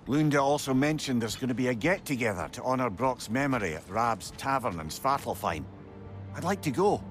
Lunda also mentioned there's going to be a get-together to honor Brock's memory at Rab's Tavern in Svartalfheim. I'd like to go.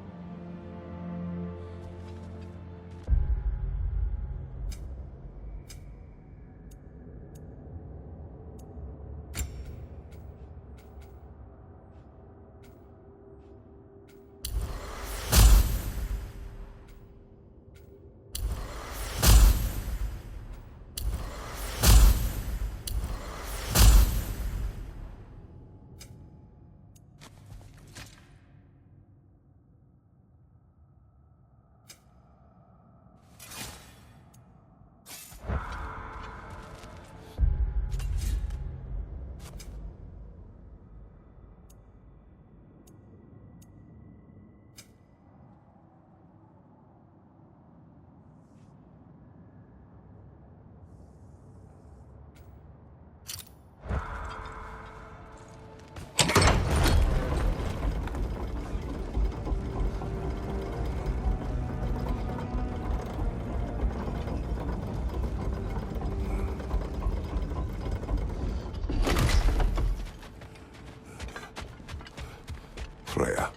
Freya,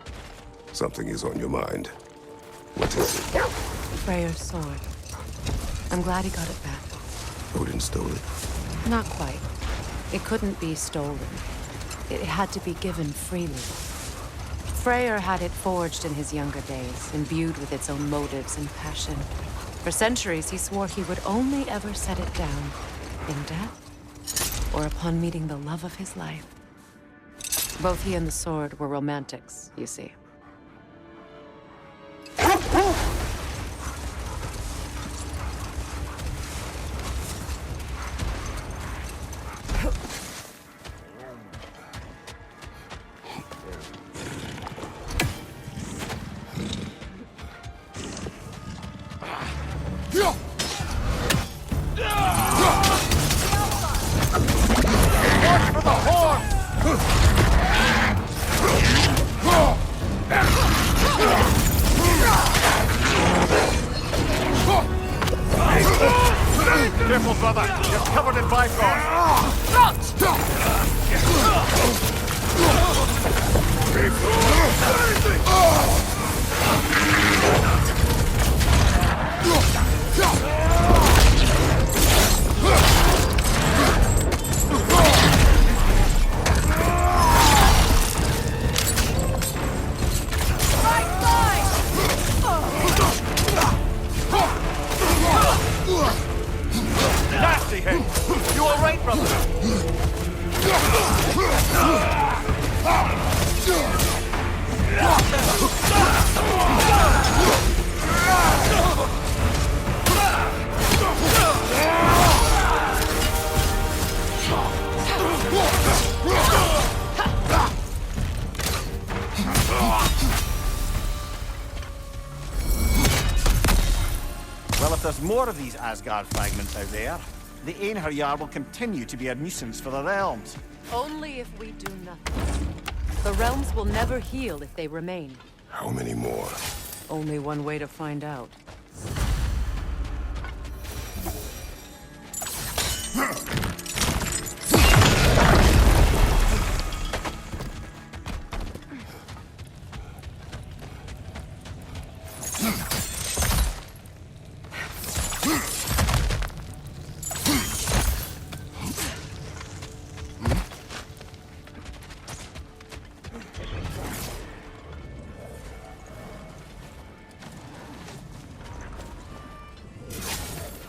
something is on your mind. What is it? Freyr's sword. I'm glad he got it back. Odin stole it. Not quite. It couldn't be stolen. It had to be given freely. Freyr had it forged in his younger days, imbued with its own motives and passion. For centuries, he swore he would only ever set it down in death, or upon meeting the love of his life. Both he and the sword were romantics, you see. Careful, brother. You're covered in bifrost. Nasty hit! You all right, brother? Well, if there's more of these Asgard fragments out there, the Einherjar will continue to be a nuisance for the realms. Only if we do nothing. The realms will never heal if they remain. How many more? Only one way to find out.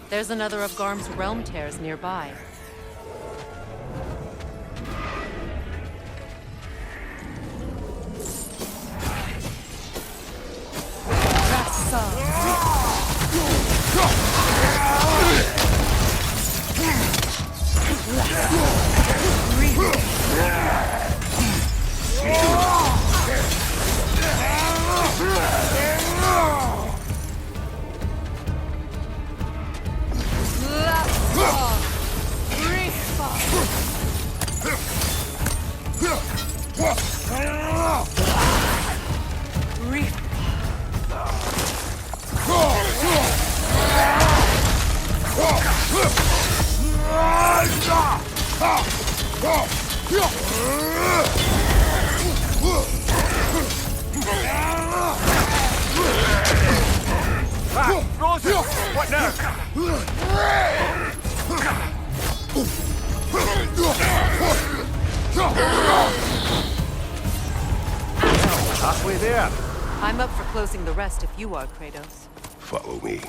There's another of Garm's realm tears nearby. Rosa! What now? Halfway there. I'm up for closing the rest if you are, Kratos. Follow me.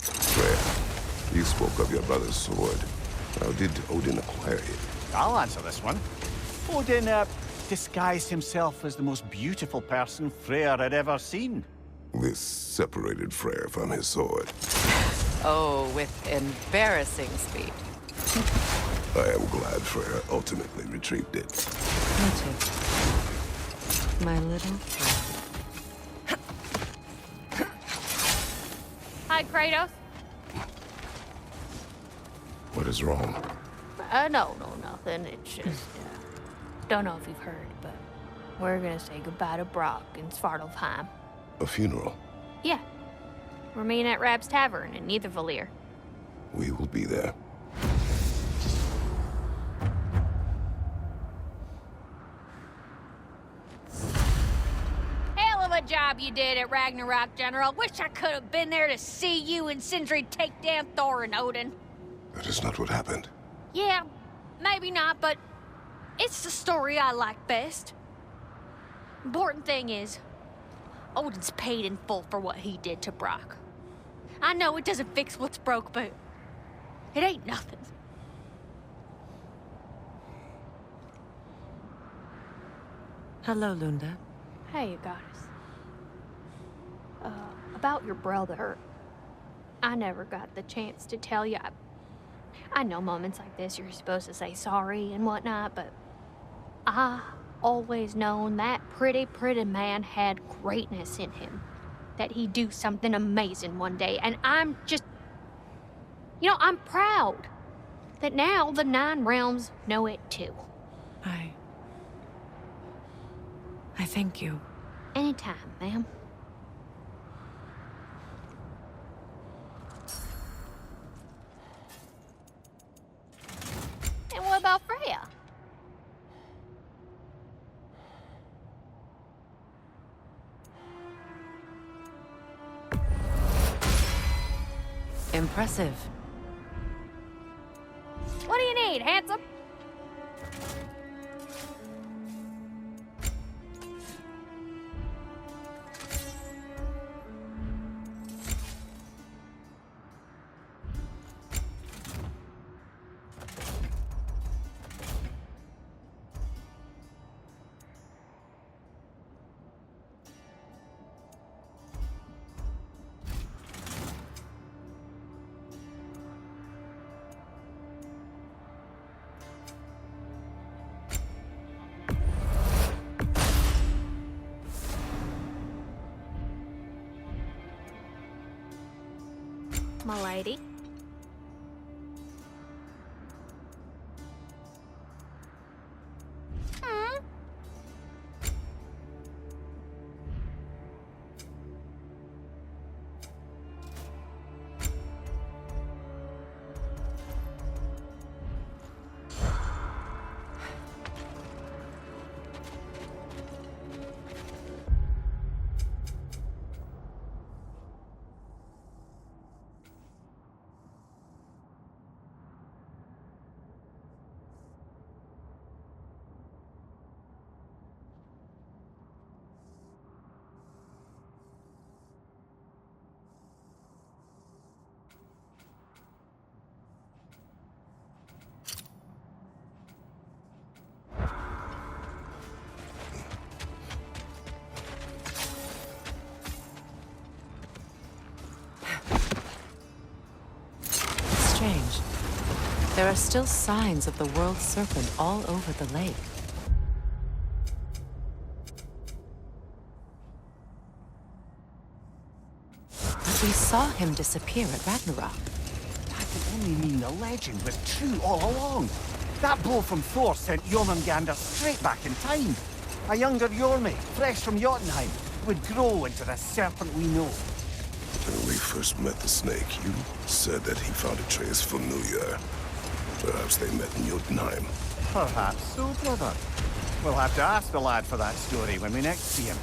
Freya, you spoke of your brother's sword. How did Odin acquire it? I'll answer this one. Odin, disguised himself as the most beautiful person Freyr had ever seen. This separated Freyr from his sword. Oh, with embarrassing speed. I am glad Freyr ultimately retrieved it. Me too. My little friend. Hi, Kratos. What is wrong? No, nothing. It's just, don't know if you've heard, but we're gonna say goodbye to Brock in Svartalfheim. A funeral? Yeah. We're meeting at Rab's Tavern in Nethervalir. We will be there. Hell of a job you did at Ragnarok, General. Wish I could have been there to see you and Sindri take down Thor and Odin. That is not what happened. Yeah, maybe not, but it's the story I like best. Important thing is, Odin's paid in full for what he did to Brock. I know it doesn't fix what's broke, but it ain't nothing. Hello, Lunda. Hey, you goddess. About your brother, I never got the chance to tell you. I know moments like this you're supposed to say sorry and whatnot, but I always known that pretty man had greatness in him. That he'd do something amazing one day, and I'm just... I'm proud that now the Nine Realms know it too. I thank you. Anytime, ma'am. And what about Freya? Impressive. What do you need, handsome? My lady. There are still signs of the world serpent all over the lake. But we saw him disappear at Ragnarok. That could only mean the legend was true all along. That blow from Thor sent Jormungandr straight back in time. A younger Jormi, fresh from Jotunheim, would grow into the serpent we know. When we first met the snake, you said that he found Atreus familiar. Perhaps they met in Jotunheim. Perhaps so, brother. We'll have to ask the lad for that story when we next see him.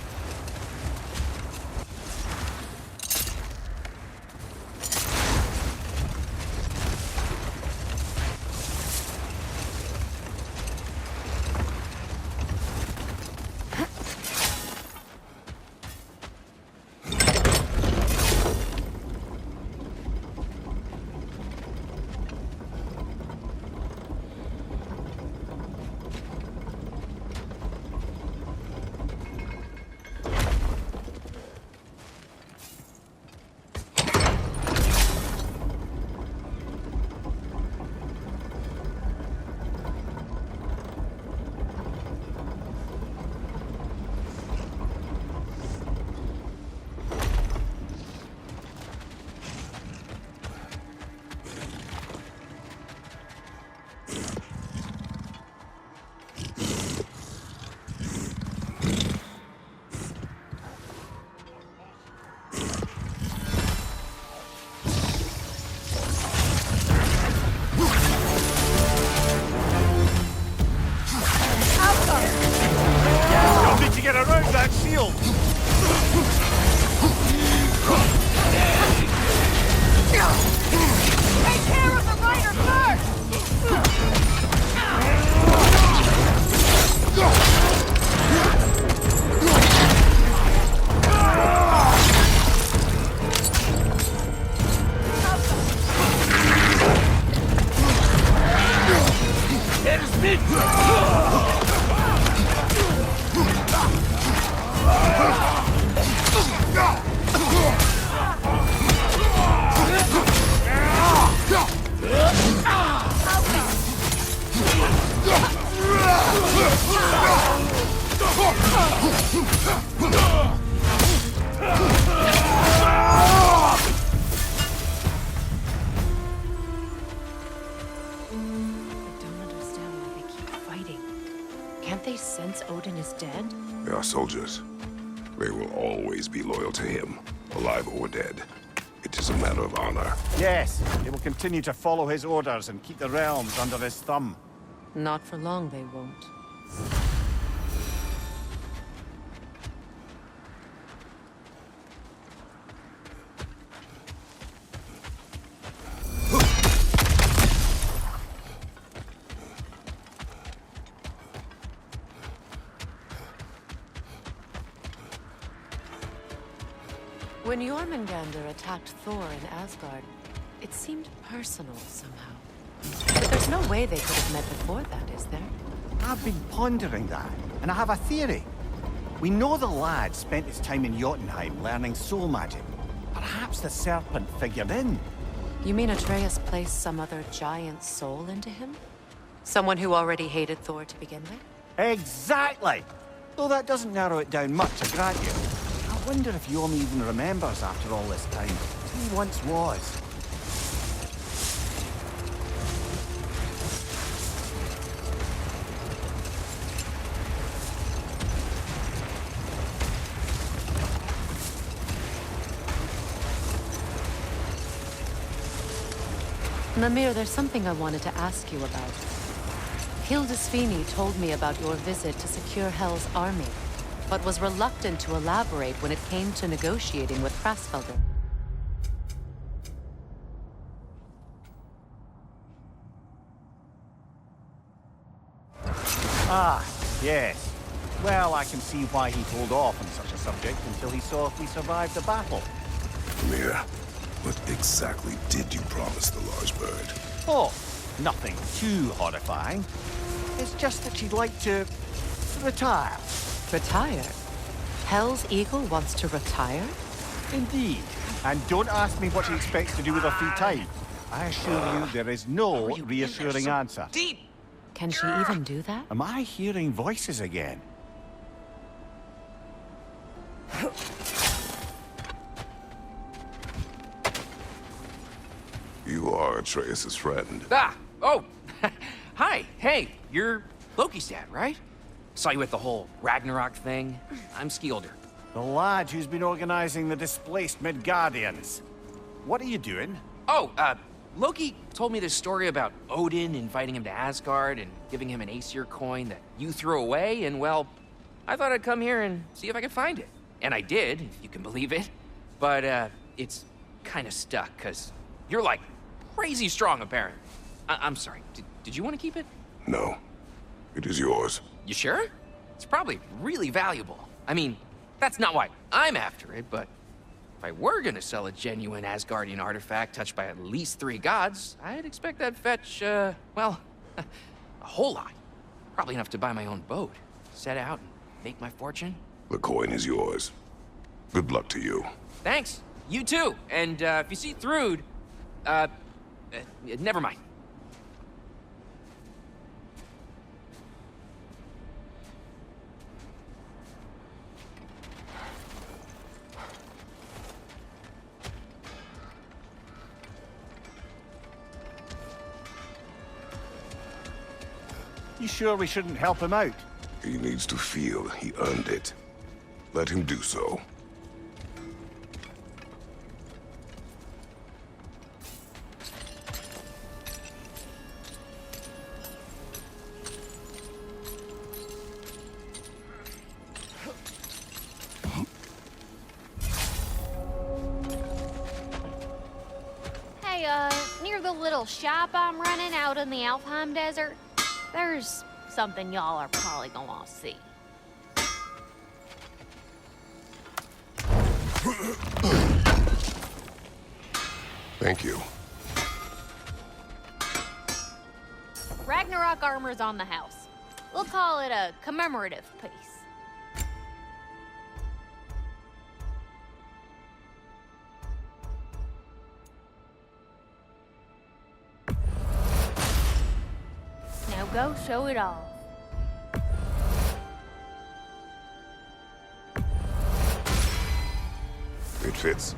Get around that shield! Take care of the rider first! There's me! Can't they sense Odin is dead? They are soldiers. They will always be loyal to him, alive or dead. It is a matter of honor. Yes, they will continue to follow his orders and keep the realms under his thumb. Not for long, they won't. When Jormungandr attacked Thor in Asgard, it seemed personal somehow. But there's no way they could have met before that, is there? I've been pondering that, and I have a theory. We know the lad spent his time in Jotunheim learning soul magic. Perhaps the serpent figured in. You mean Atreus placed some other giant soul into him? Someone who already hated Thor to begin with? Exactly! Though that doesn't narrow it down much, I grant you. I wonder if Yom even remembers after all this time who he once was. Mimir, there's something I wanted to ask you about. Hildisvini told me about your visit to secure Hel's army, but was reluctant to elaborate when it came to negotiating with Hrasfelder. Ah, yes. Well, I can see why he'd hold off on such a subject until he saw if we survived the battle. Mir, what exactly did you promise the large bird? Oh, nothing too horrifying. It's just that she'd like to retire. Retire? Hel's eagle wants to retire? Indeed. And don't ask me what she expects to do with her free time. I assure you there is no reassuring answer. Deep! Can she even do that? Am I hearing voices again? You are Atreus' friend. Ah! Oh! Hi! Hey, you're Loki's dad, right? Saw you at the whole Ragnarok thing. I'm Skilder. The lad who's been organizing the displaced Midgardians. What are you doing? Oh, Loki told me this story about Odin inviting him to Asgard and giving him an Aesir coin that you threw away, and well, I thought I'd come here and see if I could find it. And I did, if you can believe it. But, it's kind of stuck, because you're, like, crazy strong, apparently. I'm sorry, did you want to keep it? No. It is yours. You sure? It's probably really valuable. I mean, that's not why I'm after it, but if I were gonna sell a genuine Asgardian artifact touched by at least 3 gods, I'd expect that'd fetch, well, a whole lot. Probably enough to buy my own boat, set out and make my fortune. The coin is yours. Good luck to you. Thanks. You too. And, if you see Thrud, never mind. You sure we shouldn't help him out? He needs to feel he earned it. Let him do so. Hey, near the little shop I'm running out in the Alfheim Desert, there's something y'all are probably gonna want to see. Thank you. Ragnarok armor's on the house. We'll call it a commemorative piece. Now go show it off. It fits.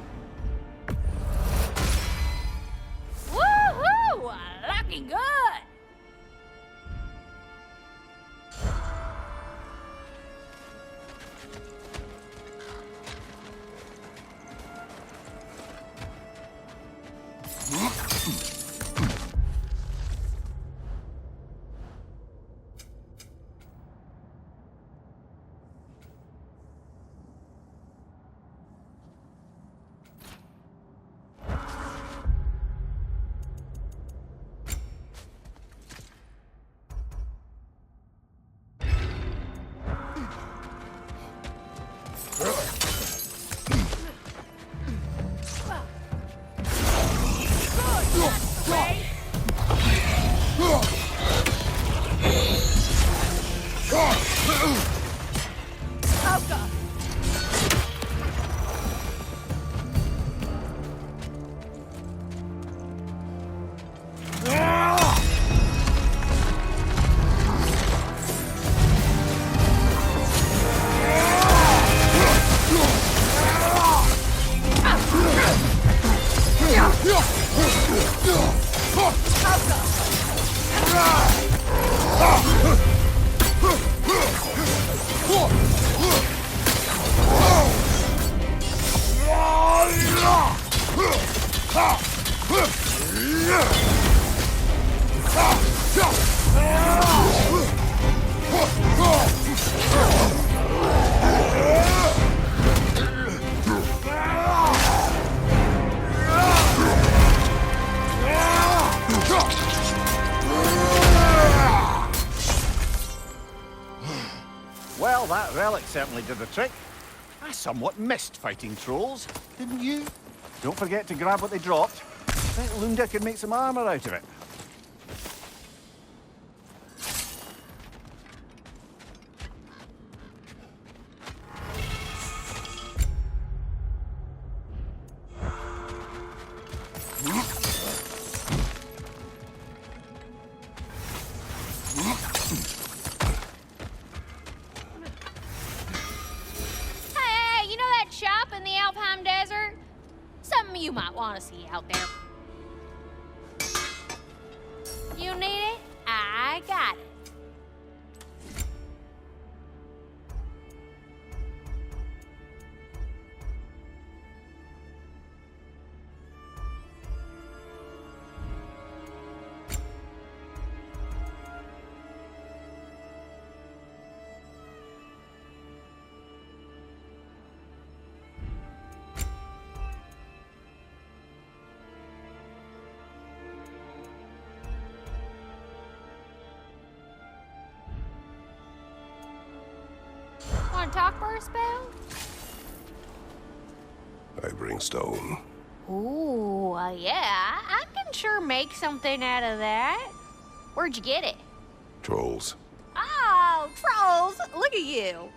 Woohoo! Looking good! Well, that relic certainly did the trick. I somewhat missed fighting trolls, didn't you? Don't forget to grab what they dropped. I bet Lunda could make some armor out of it. something you might want to see out there. You need it? I got it. Want to talk for a spell? I bring stone. Ooh, yeah, I can sure make something out of that. Where'd you get it? Trolls. Oh, trolls! Look at you.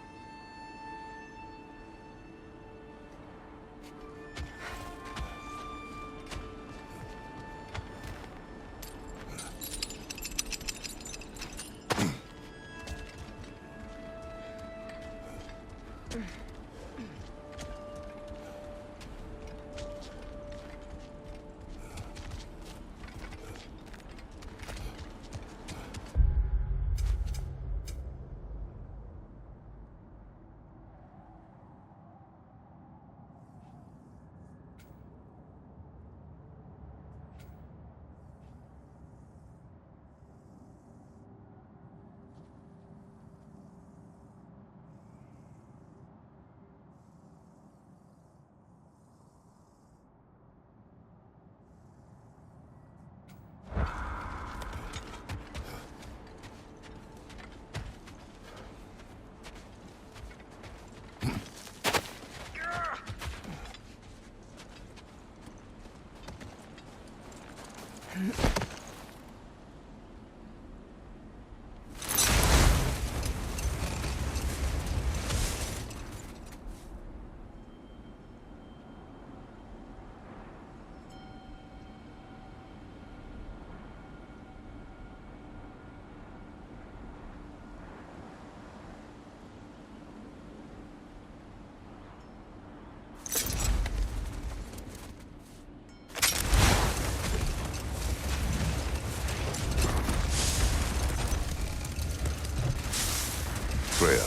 Freya,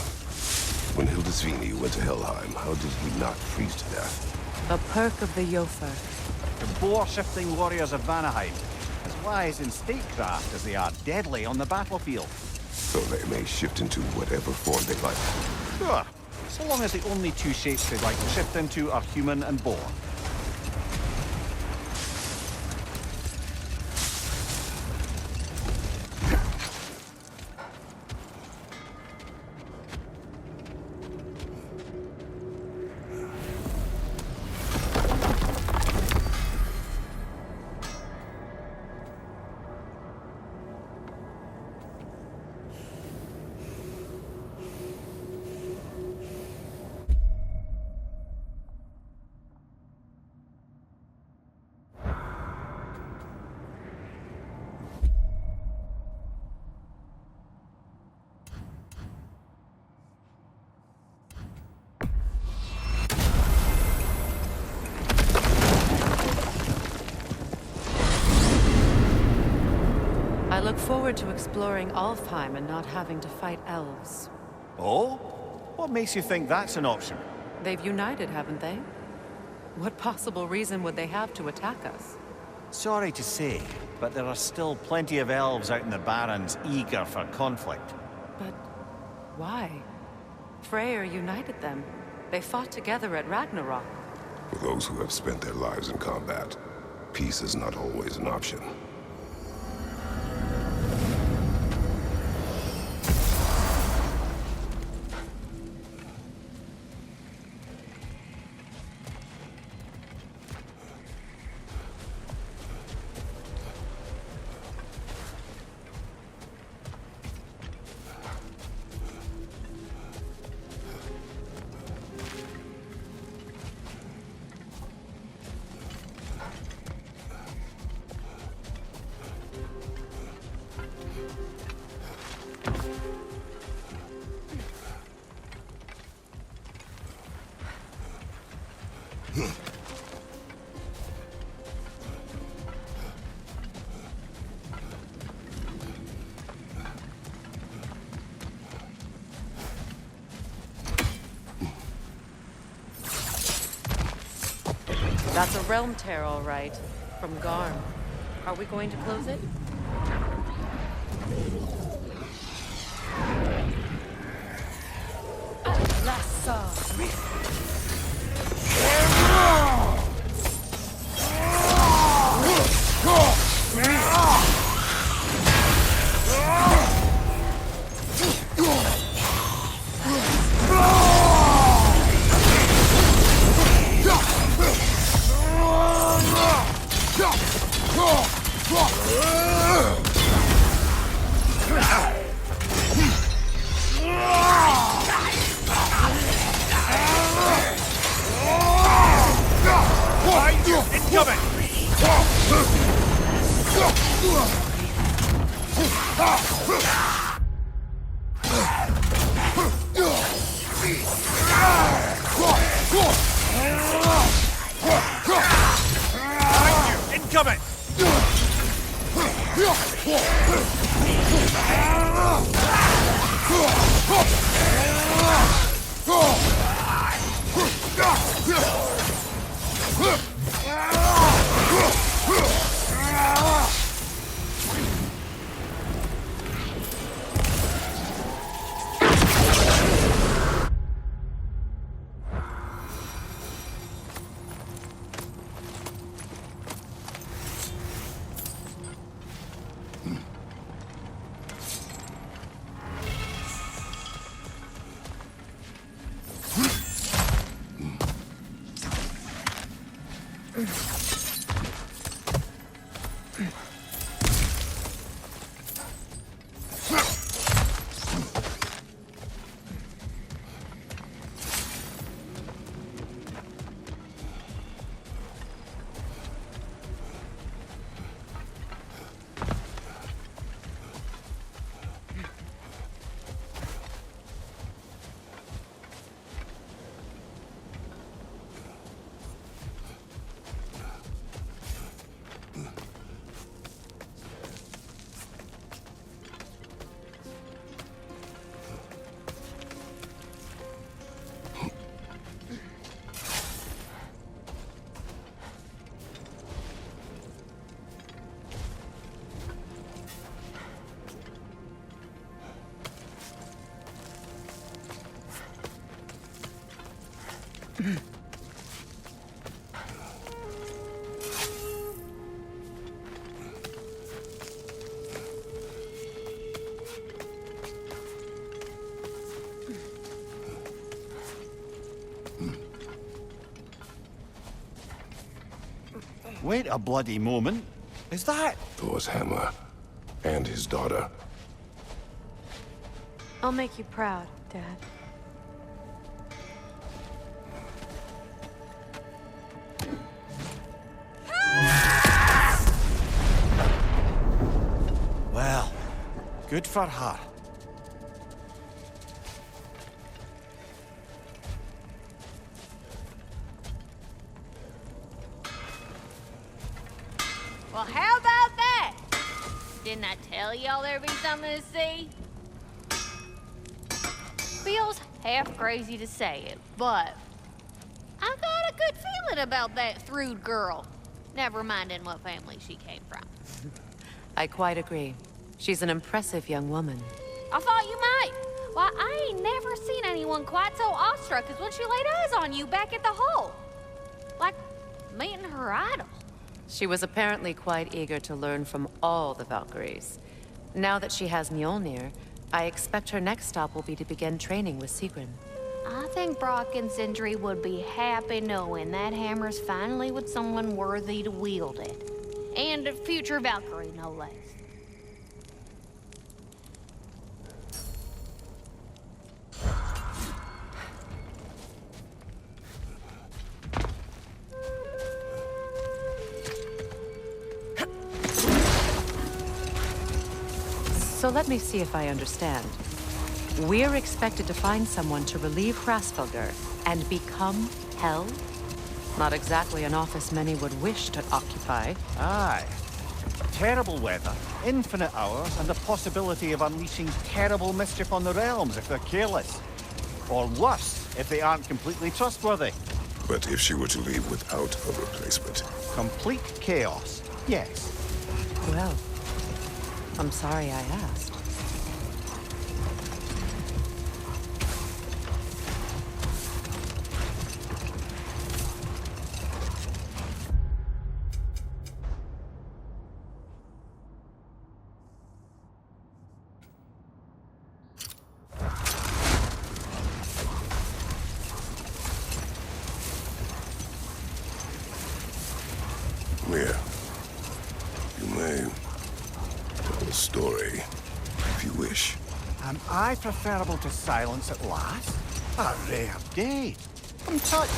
when Hildisvini went to Helheim, how did he not freeze to death? A perk of the Jofer. The boar-shifting warriors of Vanaheim, as wise in statecraft as they are deadly on the battlefield. So they may shift into whatever form they like. Sure, so long as the only two shapes they'd like to shift into are human and boar. I look forward to exploring Alfheim and not having to fight elves. Oh? What makes you think that's an option? They've united, haven't they? What possible reason would they have to attack us? Sorry to say, but there are still plenty of elves out in the Barrens eager for conflict. But why? Freyr united them. They fought together at Ragnarok. For those who have spent their lives in combat, peace is not always an option. That's a realm tear, all right. From Garm. Are we going to close it? Incoming! Wait a bloody moment. Is that? Thor's hammer. And his daughter. I'll make you proud, Dad. Well, good for her. Well, how about that? Didn't I tell y'all there'd be something to see? Feels half crazy to say it, but I got a good feeling about that Thrud girl. Never minding what family she came from. I quite agree. She's an impressive young woman. I thought you might. Why, I ain't never seen anyone quite so awestruck as when she laid eyes on you back at the hole. Like meeting her idol. She was apparently quite eager to learn from all the Valkyries. Now that she has Mjolnir, I expect her next stop will be to begin training with Sigrun. I think Brock and Sindri would be happy knowing that hammer's finally with someone worthy to wield it. And a future Valkyrie, no less. So let me see if I understand. We're expected to find someone to relieve Hrasfelger and become Hell? Not exactly an office many would wish to occupy. Aye. Terrible weather, infinite hours, and the possibility of unleashing terrible mischief on the realms if they're careless. Or worse, if they aren't completely trustworthy. But if she were to leave without a replacement, Complete chaos, yes. Well, I'm sorry I asked. yeah. You may tell a story, if you wish. Am I preferable to silence at last? A rare day. I'm touched.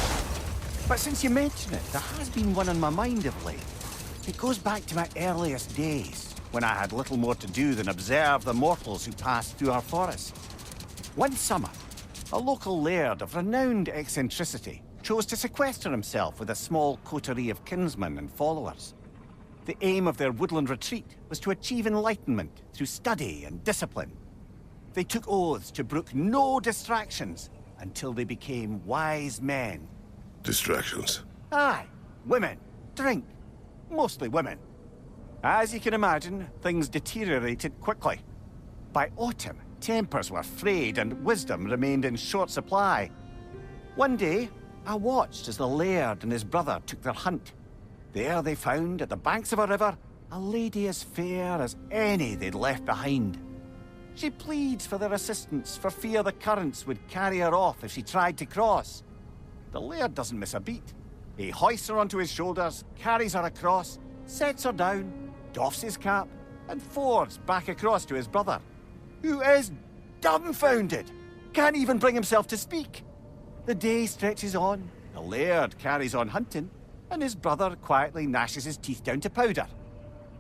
But since you mention it, there has been one on my mind of late. It goes back to my earliest days, when I had little more to do than observe the mortals who passed through our forest. One summer, a local laird of renowned eccentricity chose to sequester himself with a small coterie of kinsmen and followers. The aim of their woodland retreat was to achieve enlightenment through study and discipline. They took oaths to brook no distractions until they became wise men. Distractions. Aye, women, drink, mostly women. As you can imagine, things deteriorated quickly. By autumn, tempers were frayed and wisdom remained in short supply. One day, I watched as the laird and his brother took their hunt. There they found, at the banks of a river, a lady as fair as any they'd left behind. She pleads for their assistance for fear the currents would carry her off if she tried to cross. The laird doesn't miss a beat. He hoists her onto his shoulders, carries her across, sets her down, doffs his cap, and fords back across to his brother, who is dumbfounded, can't even bring himself to speak. The day stretches on, the laird carries on hunting, and his brother quietly gnashes his teeth down to powder.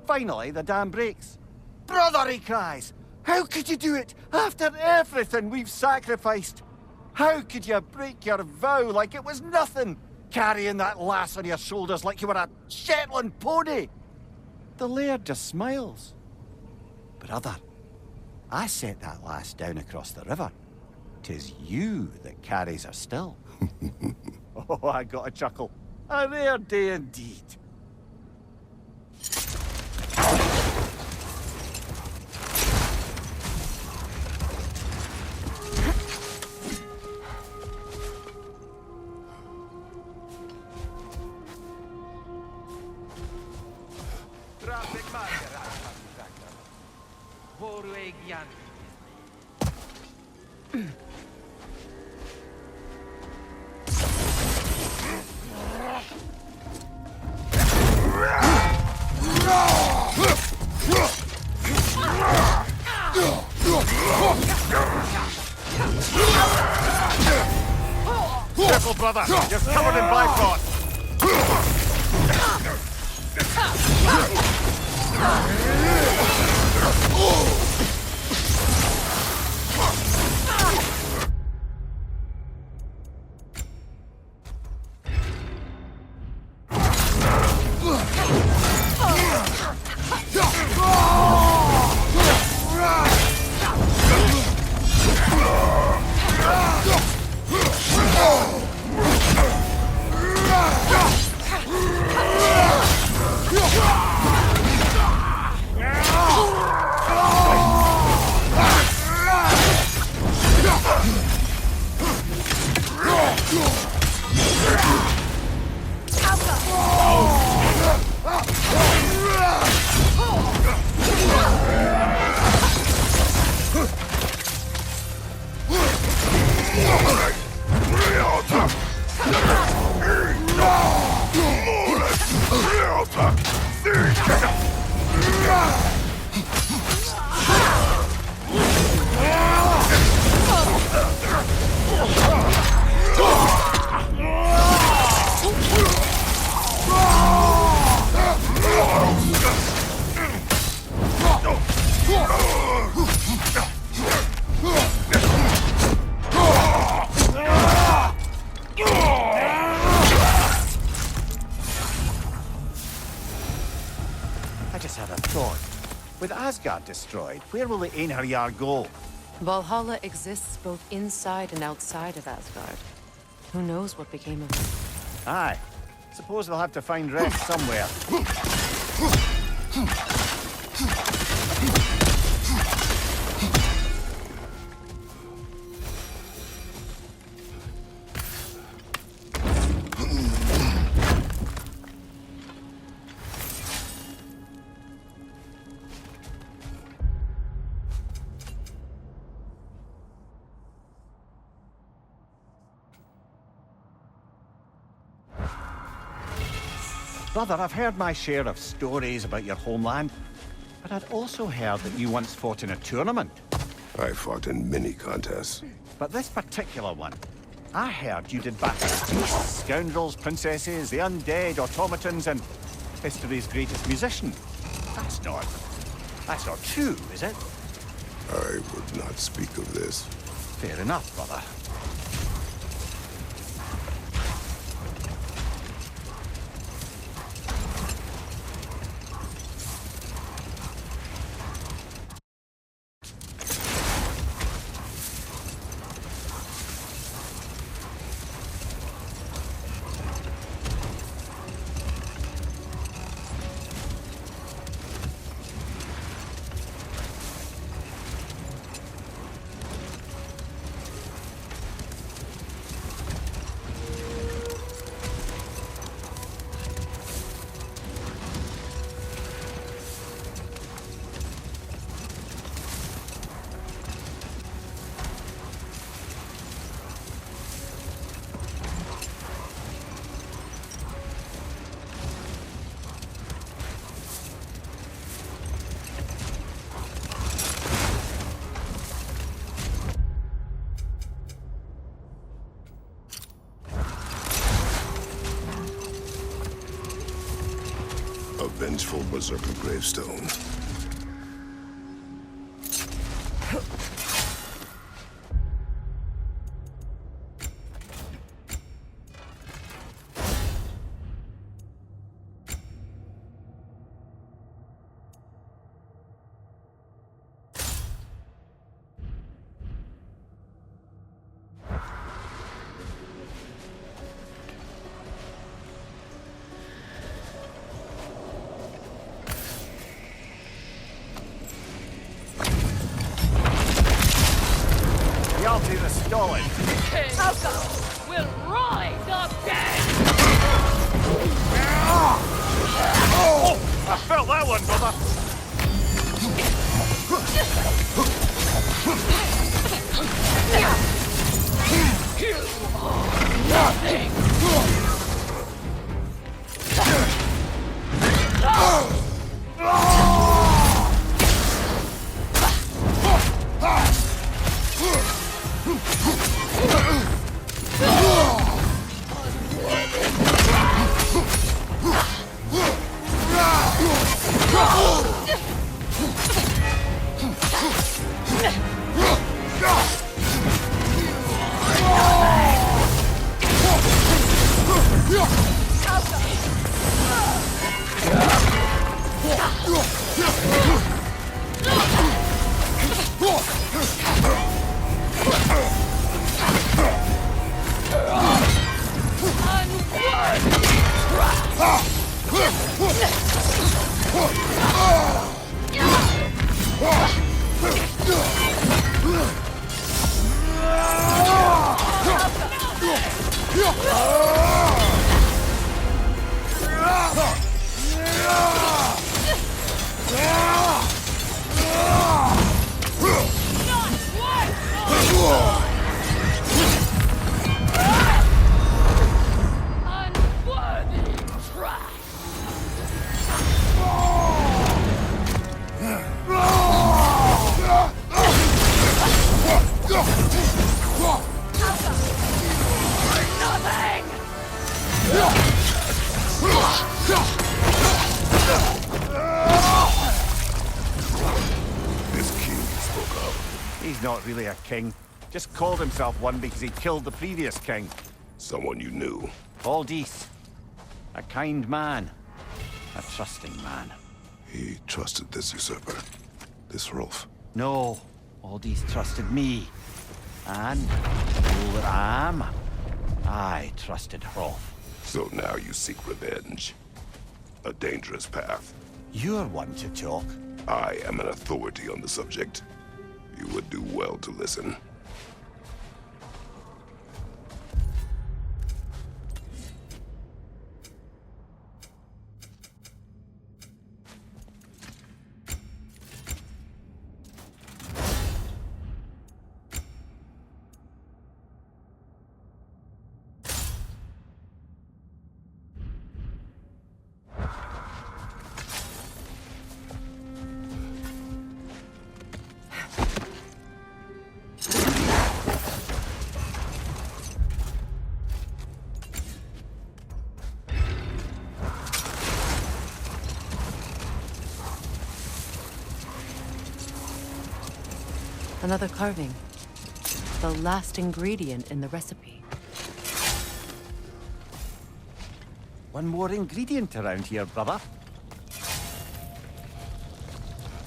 Finally, the dam breaks. "Brother," he cries, "how could you do it after everything we've sacrificed? How could you break your vow like it was nothing, carrying that lass on your shoulders like you were a Shetland pony?" The laird just smiles. "Brother, I set that lass down across the river. 'Tis you that carries her still." Oh, I got a chuckle. A rare day indeed. War Ragnarök. Careful, brother! You're covered in bifrost! I just had a thought. With Asgard destroyed, where will the Einherjar go? Valhalla exists both inside and outside of Asgard. Who knows what became of it? Aye. Suppose they'll have to find rest somewhere. Brother, I've heard my share of stories about your homeland, but I'd also heard that you once fought in a tournament. I fought in many contests. But this particular one, I heard you did battle beasts, scoundrels, princesses, the undead, automatons, and history's greatest musician. That's not true, is it? I would not speak of this. Fair enough, brother. A vengeful berserker gravestone. Guilty the stolen. Coco will rise again! Oh, I felt that one, brother. Nothing! This king you spoke of. He's not really a king. Just called himself one because he killed the previous king. Someone you knew. Aldith. A kind man. A trusting man. He trusted this usurper. This Rolf. No. Aldith trusted me. And, the fool that I am, I trusted Rolf. So now you seek revenge. A dangerous path. You're one to talk. I am an authority on the subject. You would do well to listen. Another carving. The last ingredient in the recipe. One more ingredient around here, brother.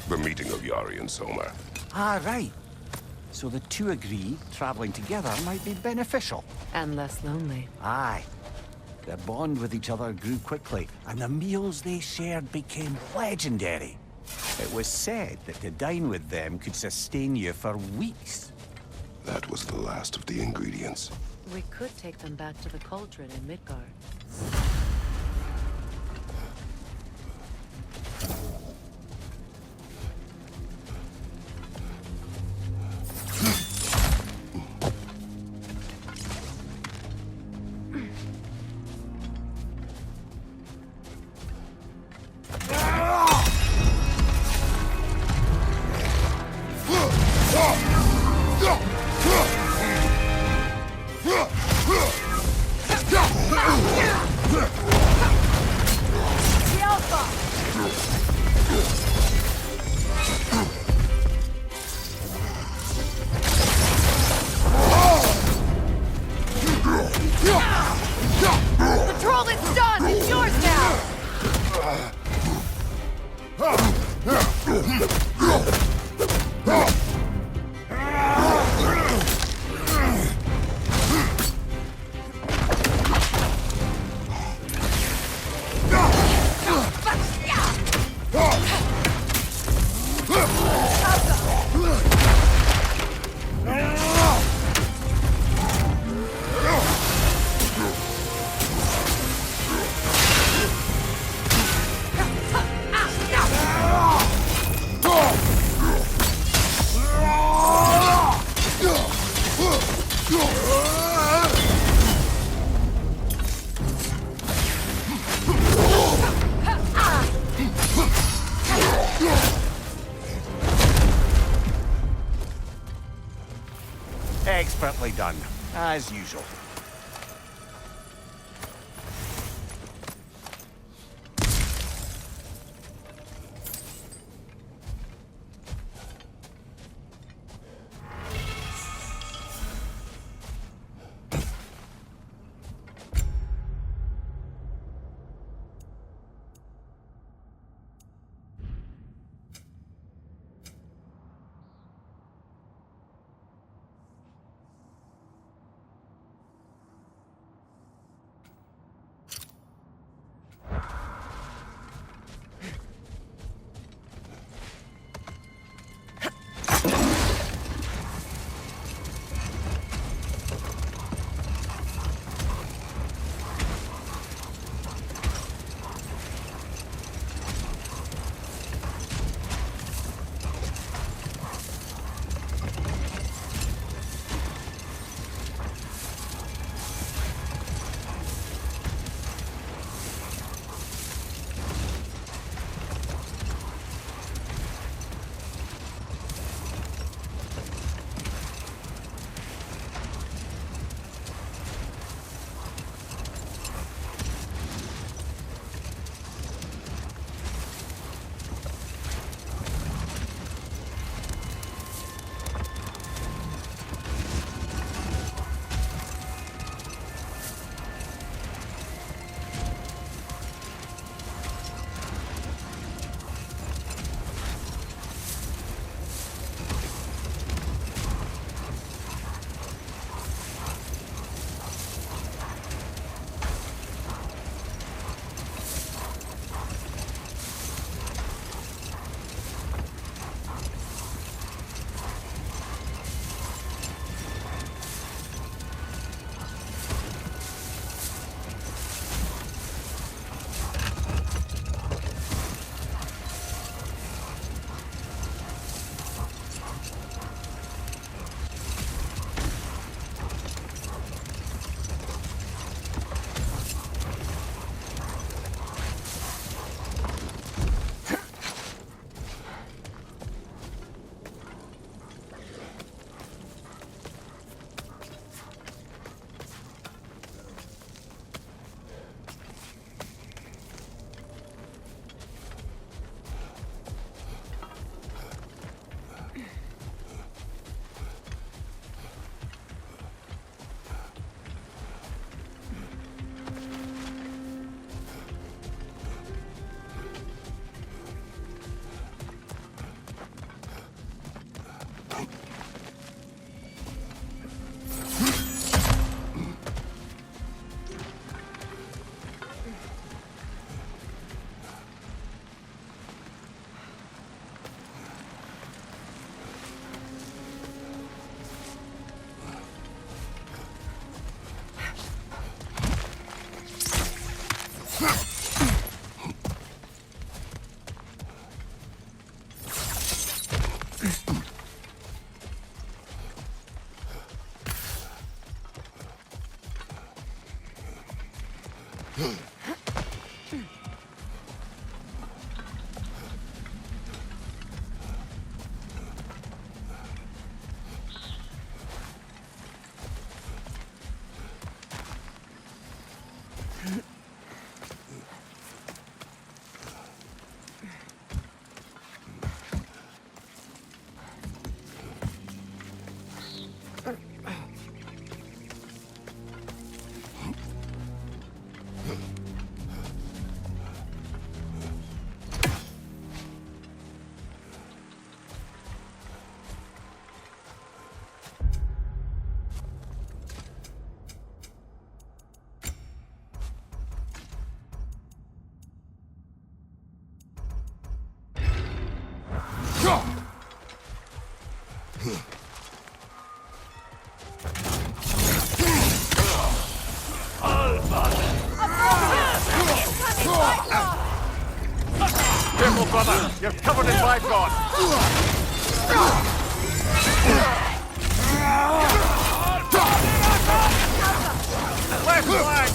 The meeting of Yari and Soma. Ah, right. So the two agree traveling together might be beneficial. And less lonely. Aye. Their bond with each other grew quickly, and the meals they shared became legendary. It was said that to dine with them could sustain you for weeks. That was the last of the ingredients. We could take them back to the cauldron in Midgard. Patrol is done! It's yours now! Expertly done, as usual. Careful, brother! You're covered in bygone! Left flank!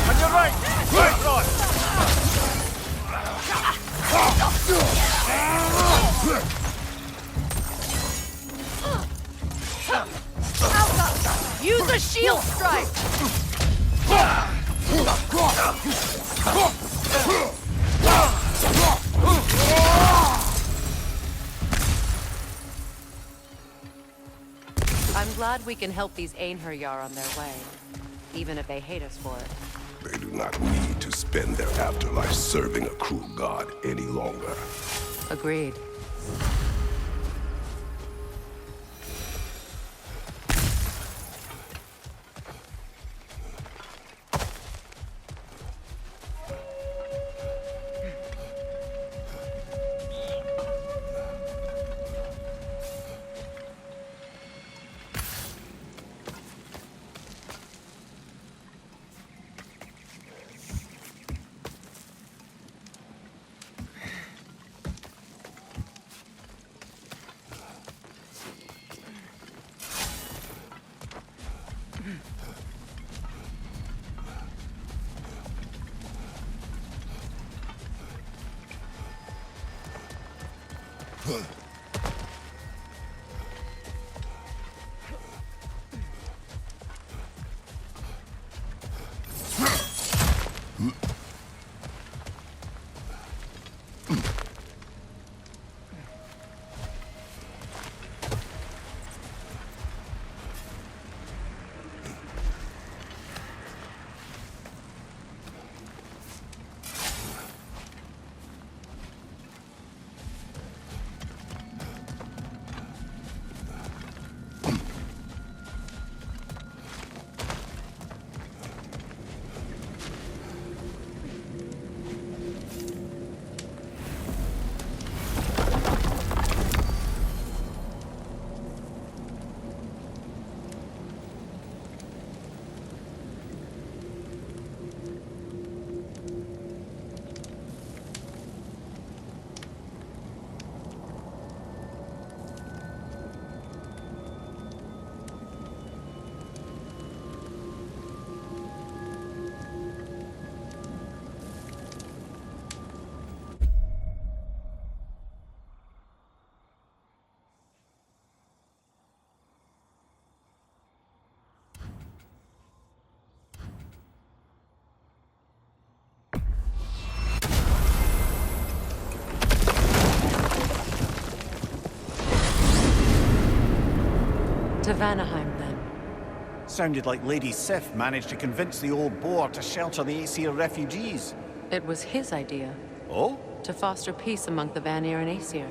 On your right! Right, Rod! Use a shield strike! I'm glad we can help these Einherjar on their way, even if they hate us for it. They do not need to spend their afterlife serving a cruel god any longer. Agreed. To Vanaheim, then. Sounded like Lady Sif managed to convince the old boar to shelter the Aesir refugees. It was his idea. Oh? To foster peace among the Vanir and Aesir.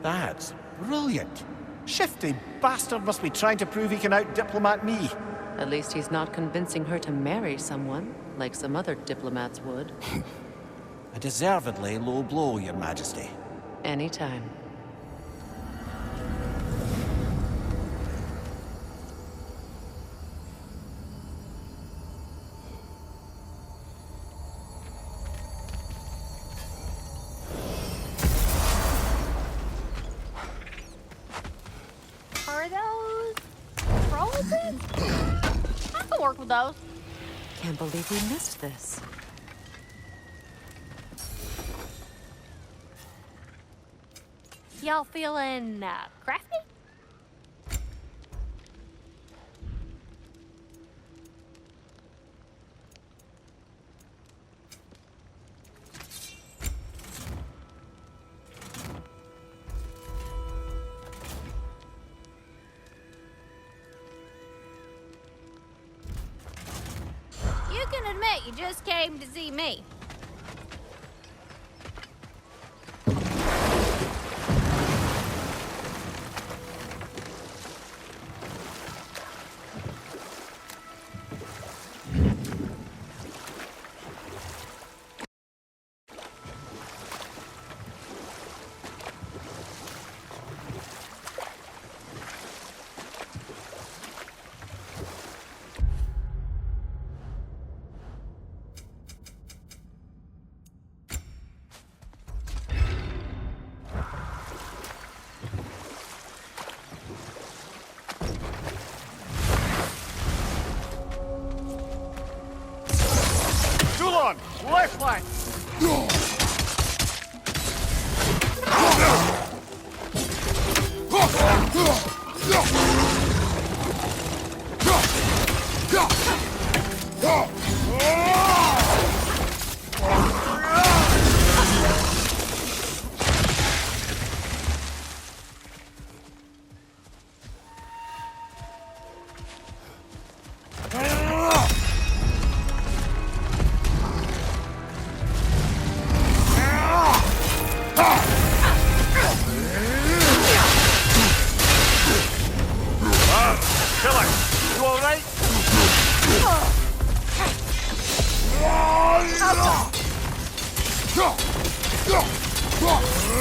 That's brilliant. Shifty bastard must be trying to prove he can out-diplomat me. At least he's not convincing her to marry someone, like some other diplomats would. A deservedly low blow, Your Majesty. Anytime. I can work with those. Can't believe we missed this. Y'all feeling crafty? You can admit you just came to see me. On, left flank.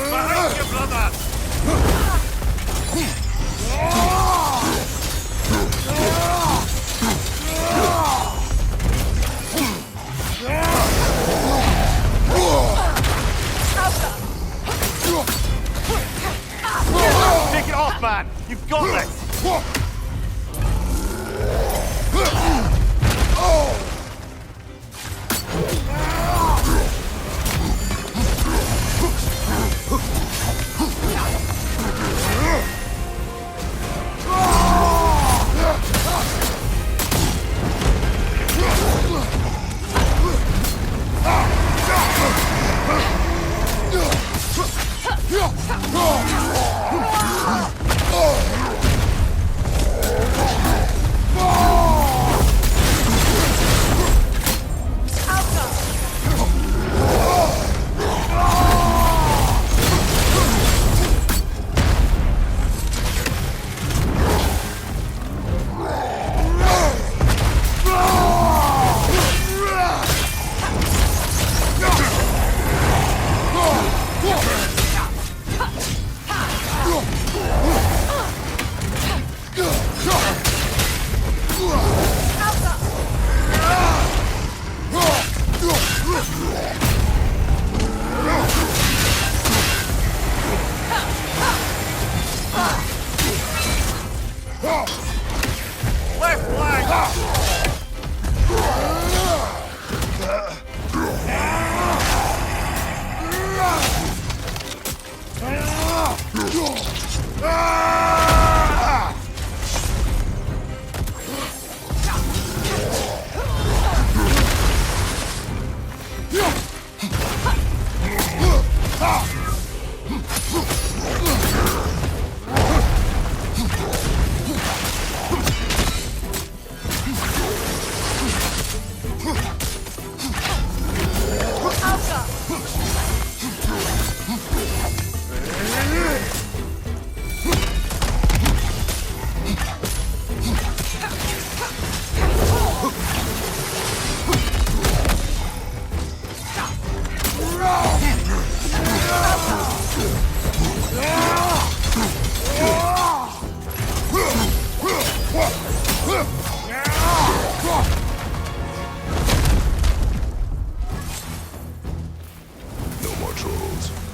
Behind you, brother! Take it off, man! You've got this!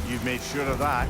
You've made sure of that.